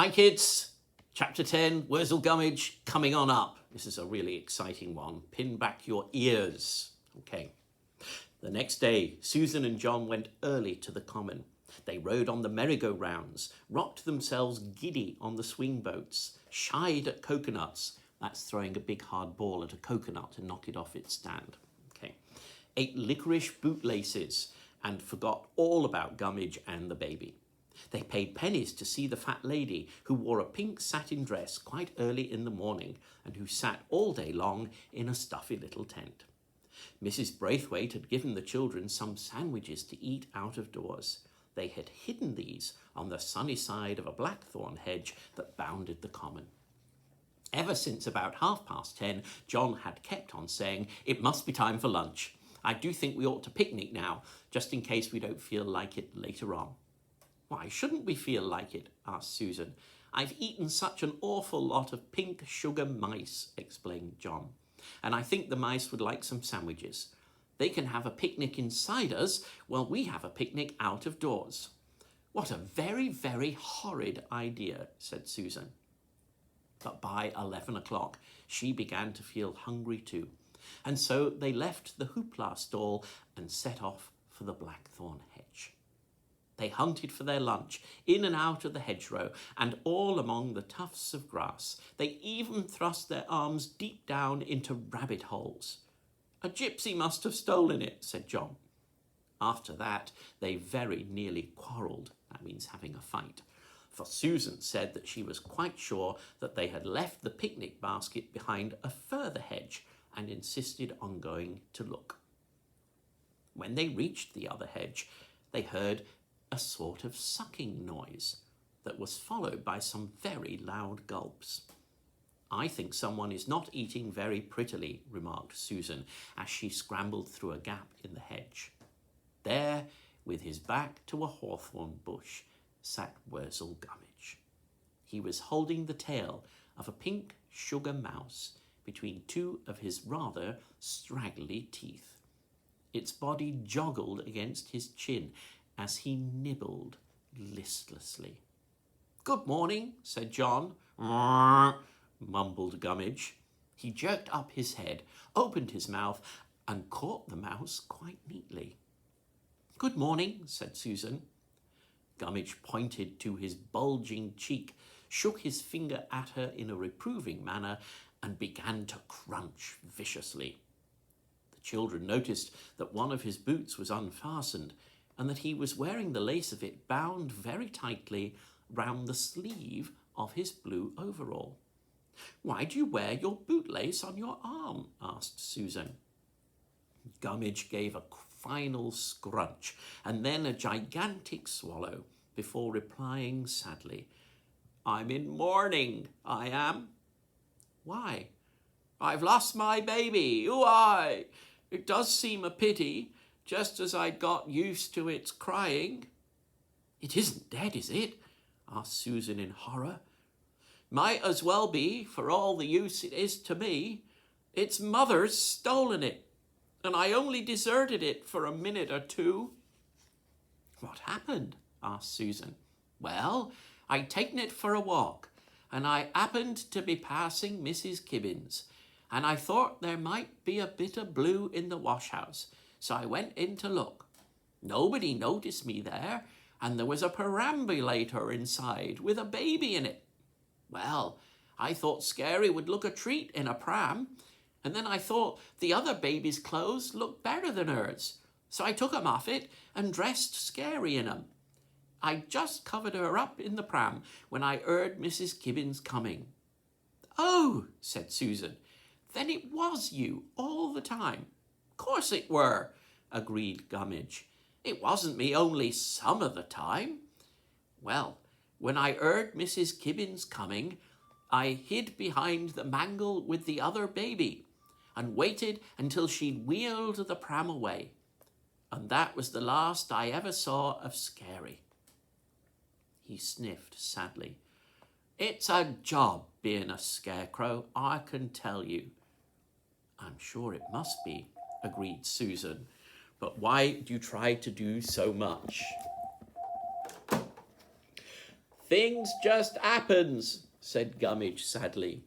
Hi kids, chapter 10, Wurzel Gummidge, coming on up. This is a really exciting one. Pin back your ears. Okay. The next day, Susan and John went early to the common. They rode on the merry-go-rounds, rocked themselves giddy on the swing boats, shied at coconuts. That's throwing a big hard ball at a coconut to knock it off its stand. Okay. Ate licorice bootlaces and forgot all about Gummidge and the baby. They paid pennies to see the fat lady who wore a pink satin dress quite early in the morning and who sat all day long in a stuffy little tent. Mrs. Braithwaite had given the children some sandwiches to eat out of doors. They had hidden these on the sunny side of a blackthorn hedge that bounded the common. Ever since about 10:30, John had kept on saying, "It must be time for lunch. I do think we ought to picnic now, just in case we don't feel like it later on." "Why shouldn't we feel like it?" asked Susan. "I've eaten such an awful lot of pink sugar mice," explained John, "and I think the mice would like some sandwiches. They can have a picnic inside us while we have a picnic out of doors." "What a very, very horrid idea," said Susan. But by 11 o'clock, she began to feel hungry too, and so they left the hoopla stall and set off for the blackthorn hedge. They hunted for their lunch, in and out of the hedgerow, and all among the tufts of grass. They even thrust their arms deep down into rabbit holes. "A gypsy must have stolen it," said John. After that, they very nearly quarrelled. That means having a fight. For Susan said that she was quite sure that they had left the picnic basket behind a further hedge and insisted on going to look. When they reached the other hedge, they heard a sort of sucking noise that was followed by some very loud gulps. "I think someone is not eating very prettily," remarked Susan as she scrambled through a gap in the hedge. There, with his back to a hawthorn bush, sat Wurzel Gummidge. He was holding the tail of a pink sugar mouse between two of his rather straggly teeth. Its body joggled against his chin as he nibbled listlessly. "Good morning," said John. Mumbled Gummidge. He jerked up his head, opened his mouth, and caught the mouse quite neatly. "Good morning," said Susan. Gummidge pointed to his bulging cheek, shook his finger at her in a reproving manner, and began to crunch viciously. The children noticed that one of his boots was unfastened, and that he was wearing the lace of it bound very tightly round the sleeve of his blue overall. "Why do you wear your bootlace on your arm?" asked Susan. Gummidge gave a final scrunch and then a gigantic swallow before replying sadly, "I'm in mourning, I am." "Why?" "I've lost my baby, ooh-I! It does seem a pity, just as I'd got used to its crying." "It isn't dead, is it?" asked Susan in horror. "Might as well be, for all the use it is to me. Its mother's stolen it, and I only deserted it for a minute or two." "What happened?" asked Susan. "Well, I'd taken it for a walk, and I happened to be passing Mrs. Kibbins, and I thought there might be a bit of blue in the washhouse, so I went in to look. Nobody noticed me there, and there was a perambulator inside with a baby in it. Well, I thought Scary would look a treat in a pram, and then I thought the other baby's clothes looked better than hers, so I took 'em off it and dressed Scary in 'em. I just covered her up in the pram when I heard Mrs. Kibbins coming." "Oh," said Susan, "then it was you all the time." "Course it were," agreed Gummidge. "It wasn't me only some of the time. Well, when I heard Mrs. Kibbins coming, I hid behind the mangle with the other baby and waited until she'd wheeled the pram away. And that was the last I ever saw of Scary." He sniffed sadly. "It's a job being a scarecrow, I can tell you." "I'm sure it must be," agreed Susan. "But why do you try to do so much?" Things just happens, said Gummidge sadly.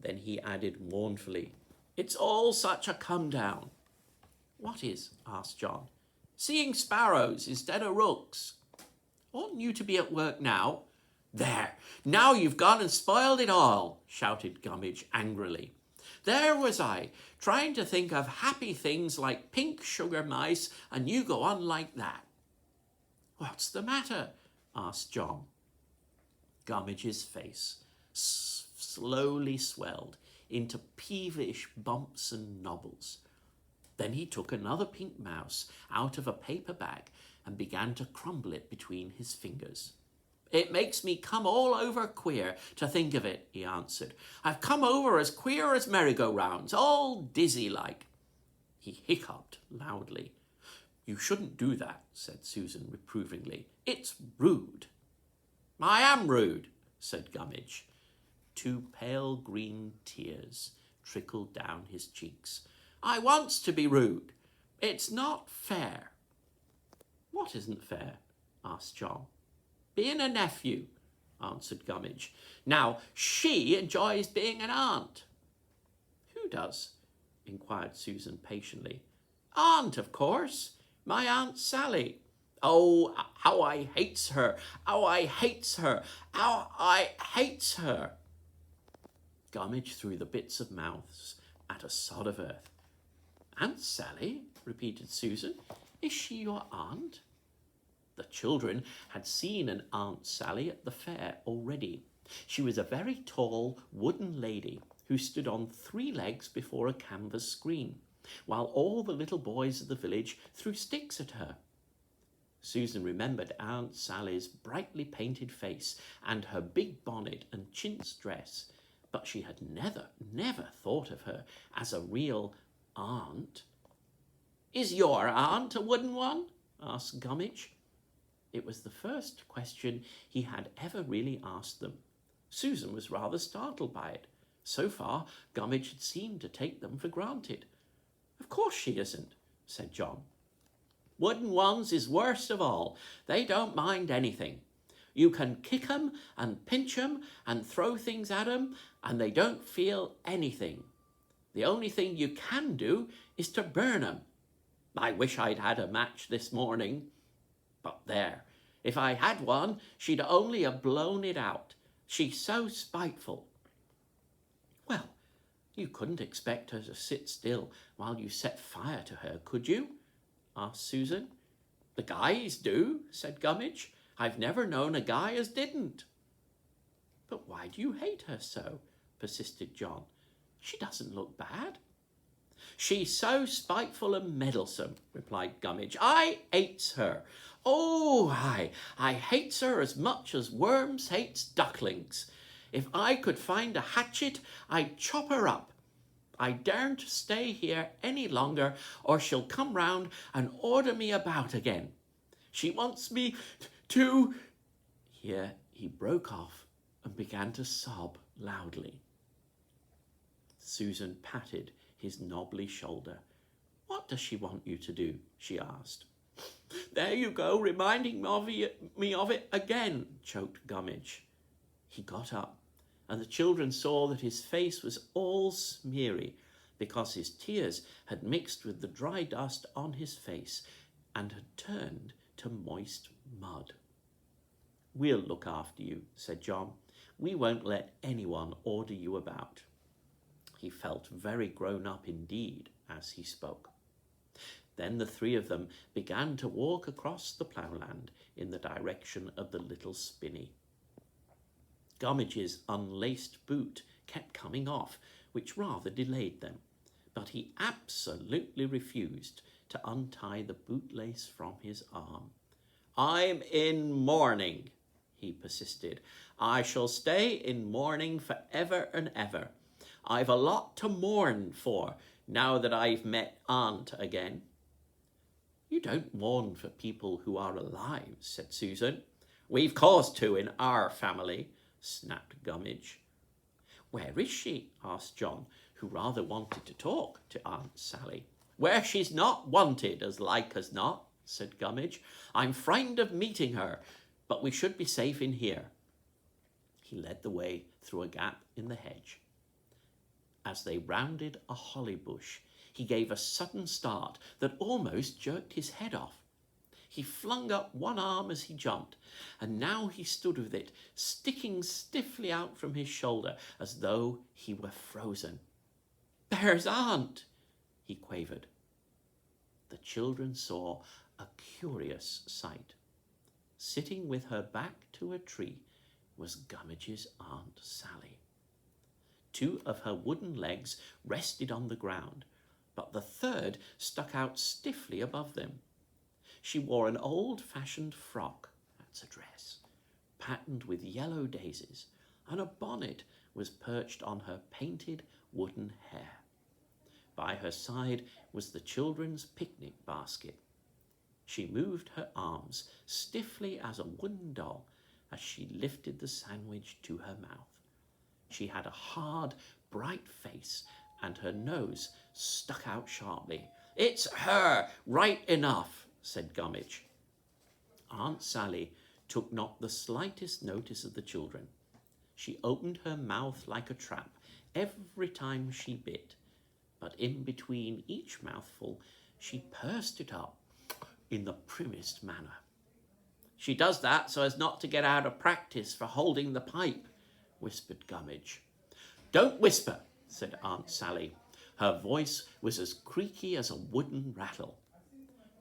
Then he added mournfully, it's all such a come down. What is? Asked John. Seeing sparrows instead of rooks. Oughtn't you to be at work now? There, now you've gone and spoiled it all, shouted Gummidge angrily. There was I, trying to think of happy things like pink sugar mice, and you go on like that. What's the matter? Asked John. Gummidge's face slowly swelled into peevish bumps and nobbles. Then he took another pink mouse out of a paper bag and began to crumble it between his fingers. It makes me come all over queer to think of it, he answered. I've come over as queer as merry-go-rounds, all dizzy-like. He hiccuped loudly. You shouldn't do that, said Susan reprovingly. It's rude. I am rude, said Gummidge. 2 pale green tears trickled down his cheeks. I wants to be rude. It's not fair. What isn't fair? Asked John. Being a nephew, answered Gummidge. Now, she enjoys being an aunt. Who does? Inquired Susan patiently. Aunt, of course. My Aunt Sally. Oh, how I hates her. How I hates her. How I hates her. Gummidge threw the bits of mouths at a sod of earth. Aunt Sally? Repeated Susan. Is she your aunt? The children had seen an Aunt Sally at the fair already. She was a very tall wooden lady who stood on 3 legs before a canvas screen, while all the little boys of the village threw sticks at her. Susan remembered Aunt Sally's brightly painted face and her big bonnet and chintz dress, but she had never thought of her as a real aunt. Is your aunt a wooden one? Asked Gummidge. It was the first question he had ever really asked them. Susan was rather startled by it. So far, Gummidge had seemed to take them for granted. Of course she isn't, said John. Wooden ones is worst of all. They don't mind anything. You can kick 'em and pinch 'em and throw things at 'em, and they don't feel anything. The only thing you can do is to burn 'em. I wish I'd had a match this morning. But there, if I had one, she'd only have blown it out. She's so spiteful. Well, you couldn't expect her to sit still while you set fire to her, could you? Asked Susan. The guys do, said Gummidge. I've never known a guy as didn't. But why do you hate her so? Persisted John. She doesn't look bad. She's so spiteful and meddlesome, replied Gummidge. I hates her. Oh, I hates her as much as worms hates ducklings. If I could find a hatchet, I'd chop her up. I daren't stay here any longer, or she'll come round and order me about again. She wants me to... Here he broke off and began to sob loudly. Susan patted his knobbly shoulder. What does she want you to do? She asked. There you go, reminding me of it again, choked Gummidge. He got up, and the children saw that his face was all smeary because his tears had mixed with the dry dust on his face and had turned to moist mud. We'll look after you, said John. We won't let anyone order you about. He felt very grown up indeed as he spoke. Then the 3 of them began to walk across the ploughland in the direction of the little spinney. Gummidge's unlaced boot kept coming off, which rather delayed them, but he absolutely refused to untie the bootlace from his arm. I'm in mourning, he persisted. I shall stay in mourning for ever and ever. I've a lot to mourn for now that I've met Aunt again. You don't mourn for people who are alive, said Susan. We've cause to in our family, snapped Gummidge. Where is she? Asked John, who rather wanted to talk to Aunt Sally. Where she's not wanted, as like as not, said Gummidge. I'm frightened of meeting her, but we should be safe in here. He led the way through a gap in the hedge. As they rounded a holly bush, he gave a sudden start that almost jerked his head off. He flung up one arm as he jumped, and now he stood with it sticking stiffly out from his shoulder as though he were frozen. "There's Aunt," he quavered. The children saw a curious sight. Sitting with her back to a tree was Gummidge's Aunt Sally. Two of her wooden legs rested on the ground, but the third stuck out stiffly above them. She wore an old-fashioned frock, that's a dress, patterned with yellow daisies, and a bonnet was perched on her painted wooden hair. By her side was the children's picnic basket. She moved her arms stiffly as a wooden doll as she lifted the sandwich to her mouth. She had a hard, bright face, and her nose stuck out sharply. "It's her, right enough," said Gummidge. Aunt Sally took not the slightest notice of the children. She opened her mouth like a trap every time she bit, but in between each mouthful she pursed it up in the primmest manner. "She does that so as not to get out of practice for holding the pipe," whispered Gummidge. "Don't whisper," said Aunt Sally. Her voice was as creaky as a wooden rattle.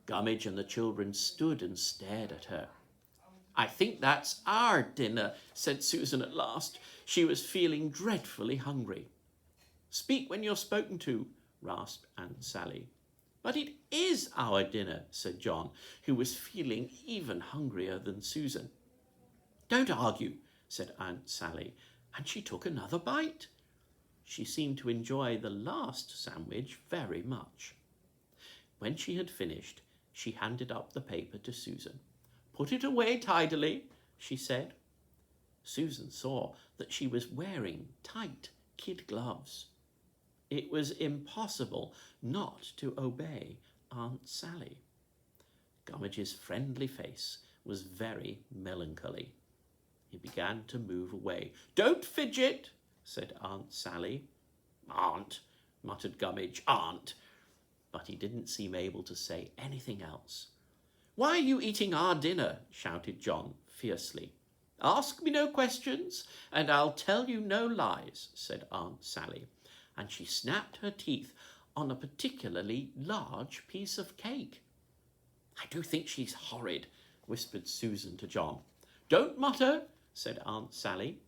Gummidge and the children stood and stared at her. "I think that's our dinner," said Susan at last. She was feeling dreadfully hungry. "Speak when you're spoken to," rasped Aunt Sally. "But it is our dinner," said John, who was feeling even hungrier than Susan. "Don't argue," said Aunt Sally, and she took another bite. She seemed to enjoy the last sandwich very much. When she had finished, she handed up the paper to Susan. "Put it away tidily," she said. Susan saw that she was wearing tight kid gloves. It was impossible not to obey Aunt Sally. Gummidge's friendly face was very melancholy. He began to move away. "Don't fidget," said Aunt Sally. "Aunt," muttered Gummidge, "Aunt." But he didn't seem able to say anything else. "Why are you eating our dinner?" shouted John fiercely. "Ask me no questions, and I'll tell you no lies," said Aunt Sally, and she snapped her teeth on a particularly large piece of cake. "I do think she's horrid," whispered Susan to John. "Don't mutter," said Aunt Sally.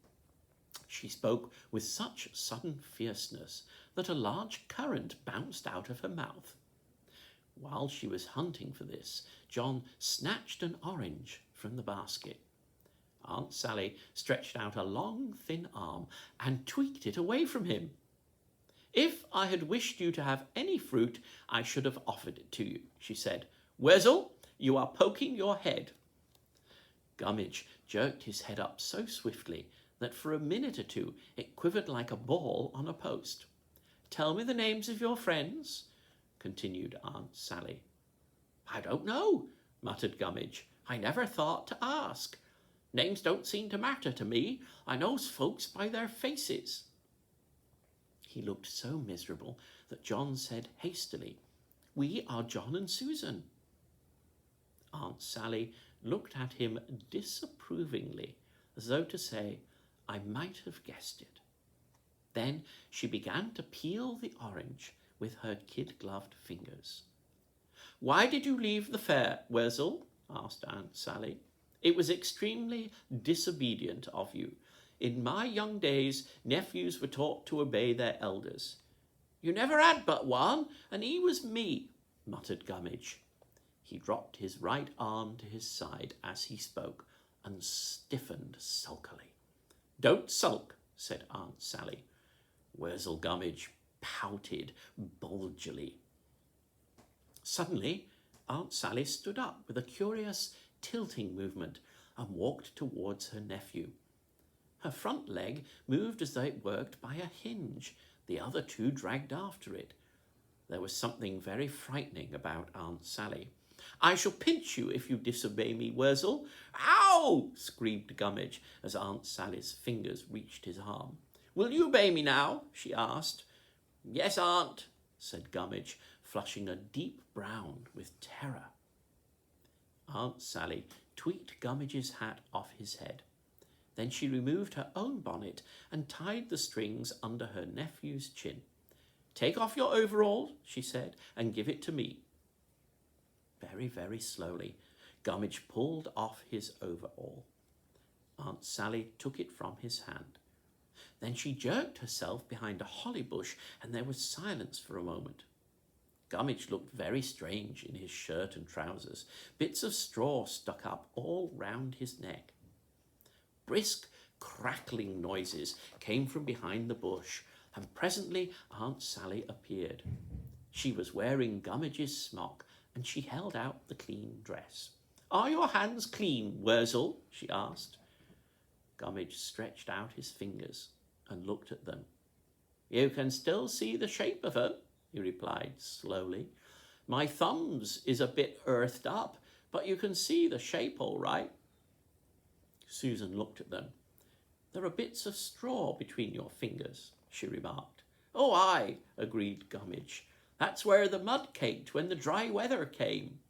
She spoke with such sudden fierceness that a large currant bounced out of her mouth. While she was hunting for this, John snatched an orange from the basket. Aunt Sally stretched out a long, thin arm and tweaked it away from him. "If I had wished you to have any fruit, I should have offered it to you," she said. "Wurzel, you are poking your head." Gummidge jerked his head up so swiftly that for a minute or two it quivered like a ball on a post. "Tell me the names of your friends," continued Aunt Sally. "I don't know," muttered Gummidge. "I never thought to ask. Names don't seem to matter to me. I knows folks by their faces." He looked so miserable that John said hastily, "We are John and Susan." Aunt Sally looked at him disapprovingly, as though to say, "I might have guessed it." Then she began to peel the orange with her kid-gloved fingers. "Why did you leave the fair, Wurzel?" asked Aunt Sally. "It was extremely disobedient of you. In my young days, nephews were taught to obey their elders." "You never had but one, and he was me," muttered Gummidge. He dropped his right arm to his side as he spoke and stiffened sulkily. "Don't sulk," said Aunt Sally. Wurzel Gummidge pouted bulgily. Suddenly, Aunt Sally stood up with a curious tilting movement and walked towards her nephew. Her front leg moved as though it worked by a hinge. The other two dragged after it. There was something very frightening about Aunt Sally. I shall pinch you if you disobey me, Wurzel. Ow! Screamed Gummidge as Aunt Sally's fingers reached his arm. Will you obey me now? She asked. Yes, Aunt, said Gummidge, flushing a deep brown with terror. Aunt Sally tweaked Gummidge's hat off his head. Then she removed her own bonnet and tied the strings under her nephew's chin. Take off your overall, she said, and give it to me. Very, very slowly, Gummidge pulled off his overall. Aunt Sally took it from his hand. Then she jerked herself behind a holly bush, and there was silence for a moment. Gummidge looked very strange in his shirt and trousers. Bits of straw stuck up all round his neck. Brisk, crackling noises came from behind the bush, and presently Aunt Sally appeared. She was wearing Gummidge's smock, and she held out the clean dress. Are your hands clean, Wurzel? She asked. Gummidge stretched out his fingers and looked at them. You can still see the shape of 'em, he replied slowly. My thumbs is a bit earthed up, but you can see the shape all right. Susan looked at them. There are bits of straw between your fingers, she remarked. Oh, aye, agreed Gummidge. That's where the mud caked when the dry weather came.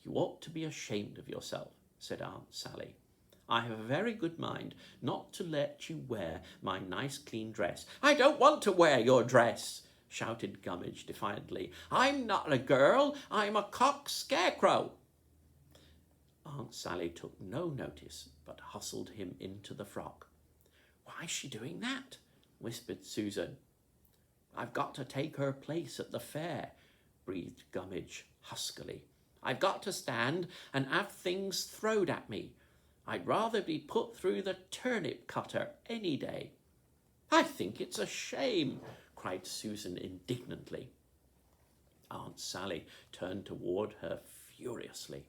You ought to be ashamed of yourself, said Aunt Sally. I have a very good mind not to let you wear my nice clean dress. I don't want to wear your dress, shouted Gummidge defiantly. I'm not a girl, I'm a cock scarecrow. Aunt Sally took no notice, but hustled him into the frock. Why's she doing that? Whispered Susan. I've got to take her place at the fair, breathed Gummidge huskily. I've got to stand and have things throwed at me. I'd rather be put through the turnip cutter any day. I think it's a shame, cried Susan indignantly. Aunt Sally turned toward her furiously.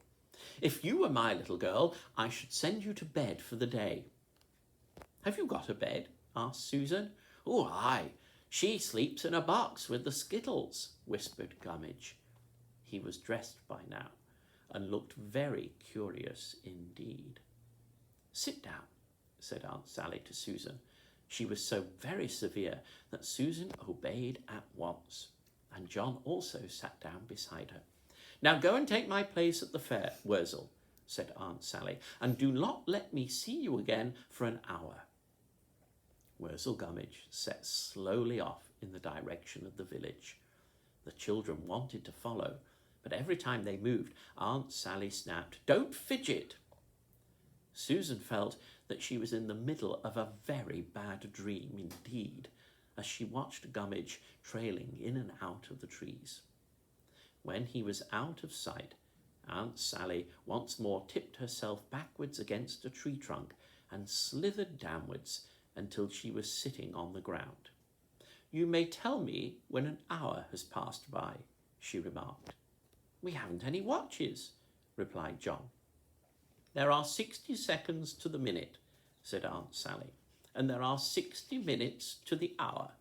If you were my little girl, I should send you to bed for the day. Have you got a bed? Asked Susan. Oh, aye. She sleeps in a box with the skittles, whispered Gummidge. He was dressed by now and looked very curious indeed. Sit down, said Aunt Sally to Susan. She was so very severe that Susan obeyed at once, and John also sat down beside her. Now go and take my place at the fair, Wurzel, said Aunt Sally, and do not let me see you again for an hour. Wurzel Gummidge set slowly off in the direction of the village. The children wanted to follow, but every time they moved, Aunt Sally snapped, Don't fidget! Susan felt that she was in the middle of a very bad dream indeed, as she watched Gummidge trailing in and out of the trees. When he was out of sight, Aunt Sally once more tipped herself backwards against a tree trunk and slithered downwards until she was sitting on the ground. You may tell me when an hour has passed by, she remarked. We haven't any watches, replied John. There are 60 seconds to the minute, said Aunt Sally, and there are 60 minutes to the hour.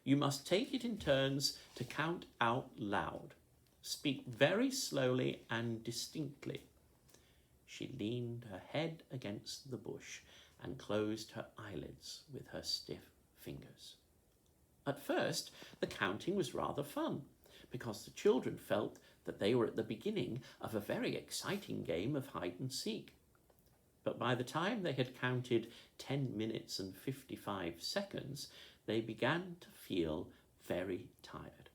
You must take it in turns to count out loud. Speak very slowly and distinctly. She leaned her head against the bush and closed her eyelids with her stiff fingers. At first, the counting was rather fun, because the children felt that they were at the beginning of a very exciting game of hide-and-seek. But by the time they had counted 10 minutes and 55 seconds, they began to feel very tired.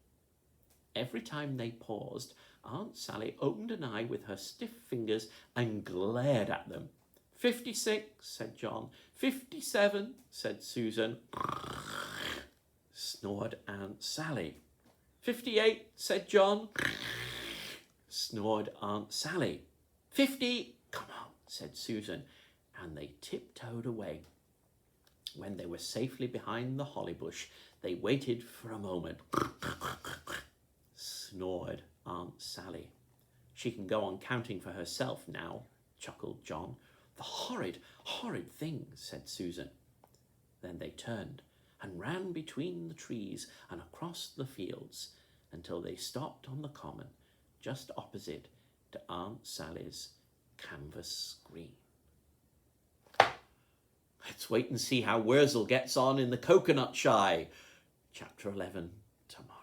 Every time they paused, Aunt Sally opened an eye with her stiff fingers and glared at them. 56, said John. 57, said Susan. Snored Aunt Sally. 58, said John. Snored Aunt Sally. 50, come on, said Susan, and they tiptoed away. When they were safely behind the holly bush, they waited for a moment. Snored Aunt Sally. She can go on counting for herself now, chuckled John. The horrid, horrid thing, said Susan. Then they turned and ran between the trees and across the fields until they stopped on the common just opposite to Aunt Sally's canvas screen. Let's wait and see how Wurzel gets on in the Coconut Shy. Chapter 11 tomorrow.